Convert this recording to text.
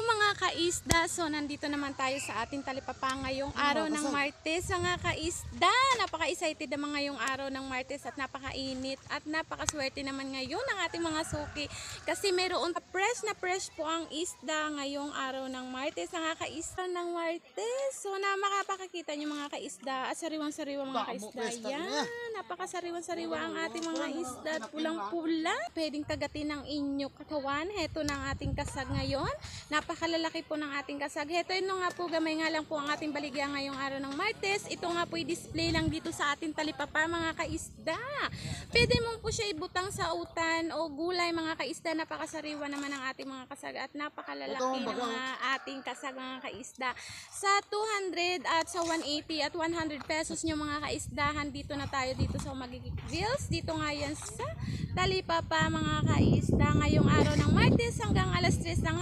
mga kaisda, so nandito naman tayo sa ating talipapa ngayong araw ng Martes. Mga kaisda, napaka-excited naman ngayong araw ng Martes at napakainit at napakaswerte naman ngayon ng ating mga suki. Kasi mayroon na fresh po ang isda ngayong araw ng Martes. Mga kaisda ng Martes, so na makapakakita nyo mga kaisda at sariwang-sariwa mga kaisda. Yan, napakasariwang-sariwa ang ating mga isda at pulang-pula. Pwedeng kagatin ng inyong katawan. Heto ng ating kasag ngayon. Napakalalaki po ng ating kasag. Heto ino nga po, gamay nga lang po ang ating baligya ngayong araw ng Martes. Ito nga po i-display lang dito sa ating talipapa mga kaisda. Pwede mo po siya ibutang sa utan o gulay mga kaisda. Napakasariwa naman ang ating mga kasag at napakalalaki ng mga ating kasag mga kaisda. Sa 200 at sa 180 at 100 pesos nyo mga kaisdahan, dito na tayo dito sa Magiging Bills. Dito nga yan sa talipapa mga kaisda ngayong araw ng Martes hanggang alas 3 ng